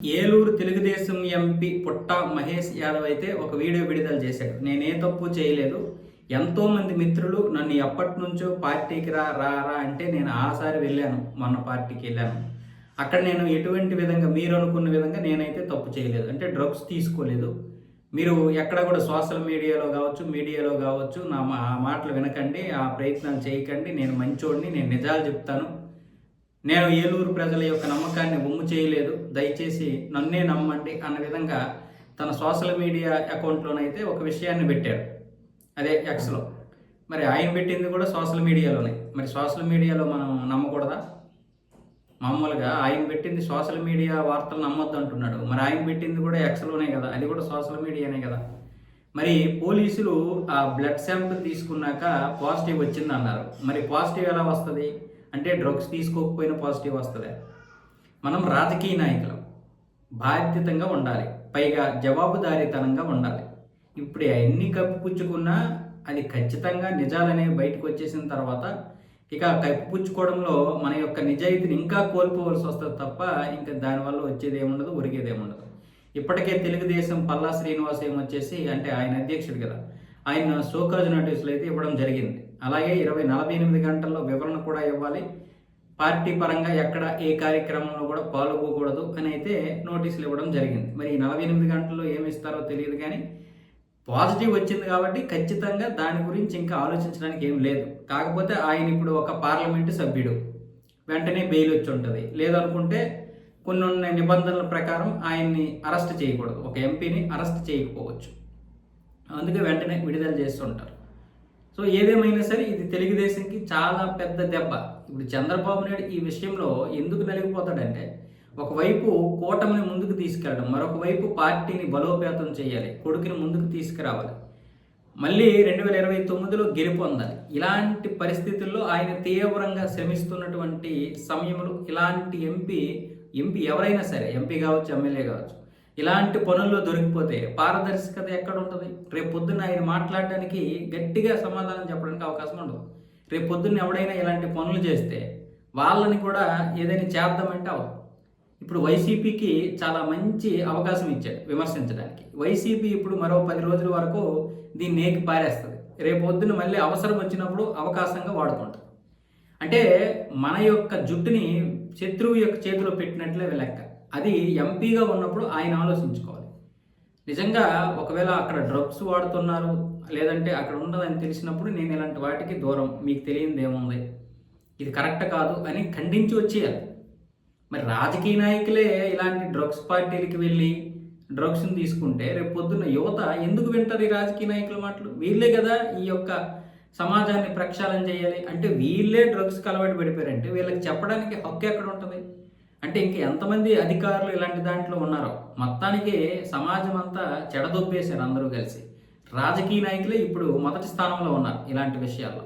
Eluru Telugu Desam MP పుట్ట మహేష్ యాదవ్ అయితే ఒక వీడియో విడుదల చేశాడు. నేనే తప్పు చేయలేదు, ఎంతోమంది మిత్రులు నన్ను ఎప్పటి నుంచో పార్టీకి రా రా రా అంటే నేను ఆసారి వెళ్ళాను, మొన్న పార్టీకి వెళ్ళాను. అక్కడ నేను ఎటువంటి విధంగా మీరు అనుకున్న విధంగా నేనైతే తప్పు చేయలేదు, అంటే డ్రగ్స్ తీసుకోలేదు. మీరు ఎక్కడ కూడా సోషల్ మీడియాలో కావచ్చు నా మాటలు వినకండి, ఆ ప్రయత్నాలు చేయకండి. నేను మంచోడిని, నేను నిజాలు చెప్తాను, నేను ఏలూరు ప్రజల యొక్క నమ్మకాన్ని వమ్ము చేయలేదు, దయచేసి నన్నే నమ్మండి అన్న విధంగా తన సోషల్ మీడియా అకౌంట్లోనైతే ఒక విషయాన్ని పెట్టాడు, అదే ఎక్స్లో. మరి ఆయన పెట్టింది కూడా సోషల్ మీడియాలోనే. మరి సోషల్ మీడియాలో మనం నమ్మకూడదా? మామూలుగా ఆయన పెట్టింది సోషల్ మీడియా వార్తలు నమ్మొద్దు అంటున్నాడు, మరి ఆయన పెట్టింది కూడా ఎక్స్లోనే కదా, అది కూడా సోషల్ మీడియానే కదా. మరి పోలీసులు ఆ బ్లడ్ శాంపిల్ తీసుకున్నాక పాజిటివ్ వచ్చింది అన్నారు. మరి పాజిటివ్ ఎలా వస్తుంది అంటే డ్రగ్స్ తీసుకోకపోయినా పాజిటివ్ వస్తుంది. మనం రాజకీయ నాయకులం, బాధ్యతంగా ఉండాలి, పైగా జవాబుదారీతనంగా ఉండాలి. ఇప్పుడు ఎన్ని కప్పిపుచ్చుకున్నా అది ఖచ్చితంగా నిజాలనేవి బయటకు వచ్చేసిన తర్వాత ఇక కప్పిపుచ్చుకోవడంలో మన యొక్క నిజాయితీని ఇంకా కోల్పోవలసి వస్తుంది తప్ప ఇంకా దానివల్ల వచ్చేది ఏముండదు, ఒరిగేది ఏముండదు. ఇప్పటికే తెలుగుదేశం పల్లా శ్రీనివాస్ ఏమొచ్చేసి, అంటే ఆయన అధ్యక్షుడు కదా, ఆయన షోకాజ్ నోటీసులు అయితే ఇవ్వడం జరిగింది. అలాగే 48 గంటల్లో వివరణ కూడా ఇవ్వాలి, పార్టీ పరంగా ఎక్కడ ఏ కార్యక్రమంలో కూడా పాల్గొకూడదు అని అయితే నోటీసులు ఇవ్వడం జరిగింది. మరి ఈ 48 గంటల్లో ఏమి ఇస్తారో తెలియదు, కానీ పాజిటివ్ వచ్చింది కాబట్టి ఖచ్చితంగా దాని గురించి ఇంకా ఆలోచించడానికి ఏం లేదు. కాకపోతే ఆయన ఇప్పుడు ఒక పార్లమెంటు సభ్యుడు, వెంటనే బెయిల్ వచ్చి ఉంటుంది. లేదనుకుంటే కొన్ని నిబంధనల ప్రకారం ఆయన్ని అరెస్ట్ చేయకూడదు, ఒక ఎంపీని అరెస్ట్ చేయకపోవచ్చు, అందుకే వెంటనే విడుదల చేస్తుంటారు. సో ఏదేమైనా సరే ఇది తెలుగుదేశంకి చాలా పెద్ద దెబ్బ. ఇప్పుడు చంద్రబాబు నాయుడు ఈ విషయంలో ఎందుకు నలిగిపోతాడంటే, ఒకవైపు కూటమిని ముందుకు తీసుకెళ్ళడం, మరొక వైపు పార్టీని బలోపేతం చేయాలి, కొడుకుని ముందుకు తీసుకురావాలి, మళ్ళీ 2029లో గెలుపొందాలి. ఇలాంటి పరిస్థితుల్లో ఆయన తీవ్రంగా శ్రమిస్తున్నటువంటి సమయంలో ఇలాంటి ఎంపీ ఎవరైనా సరే, ఎంపీ కావచ్చు, ఎమ్మెల్యే కావచ్చు, ఇలాంటి పనుల్లో దొరికిపోతే పారదర్శకత ఎక్కడ ఉంటుంది? రేపు పొద్దున్న ఆయన మాట్లాడడానికి, గట్టిగా సమాధానం చెప్పడానికి అవకాశం ఉండదు. రేపు పొద్దున్న ఎవడైనా ఇలాంటి పనులు చేస్తే వాళ్ళని కూడా ఏదైనా చేద్దామంటే అవదు. ఇప్పుడు వైసీపీకి చాలా మంచి అవకాశం ఇచ్చాడు విమర్శించడానికి. వైసీపీ ఇప్పుడు మరో 10 రోజుల వరకు దీన్ని ఏకి పారేస్తుంది, రేపు పొద్దున్న మళ్ళీ అవసరం వచ్చినప్పుడు అవకాశంగా వాడుకుంటుంది. అంటే మన యొక్క జుట్టుని శత్రువు యొక్క చేతిలో పెట్టినట్లే లెక్క. అది ఎంపీగా ఉన్నప్పుడు ఆయన ఆలోచించుకోవాలి. నిజంగా ఒకవేళ అక్కడ డ్రగ్స్ వాడుతున్నారు, లేదంటే అక్కడ ఉన్నదని తెలిసినప్పుడు నేను ఇలాంటి వాటికి దూరం, మీకు తెలియనిది ఏముంది, ఇది కరెక్ట్ కాదు అని ఖండించి వచ్చేయాలి. మరి రాజకీయ నాయకులే ఇలాంటి డ్రగ్స్ పార్టీలకి వెళ్ళి డ్రగ్స్ని తీసుకుంటే రేపు పొద్దున్న యువత ఎందుకు వింటారు ఈ రాజకీయ నాయకుల మాటలు? వీళ్ళే కదా ఈ యొక్క సమాజాన్ని ప్రక్షాళన చేయాలి. అంటే వీళ్ళే డ్రగ్స్కి అలవాటు పడిపోయారంటే వీళ్ళకి చెప్పడానికి హక్కు ఎక్కడ ఉంటుంది? అంటే ఇంక ఎంతమంది అధికారులు ఇలాంటి దాంట్లో ఉన్నారో, మొత్తానికి సమాజం అంతా చెడదొబ్బేశారు అందరూ కలిసి. రాజకీయ నాయకులే ఇప్పుడు మొదటి స్థానంలో ఉన్నారు ఇలాంటి విషయాల్లో.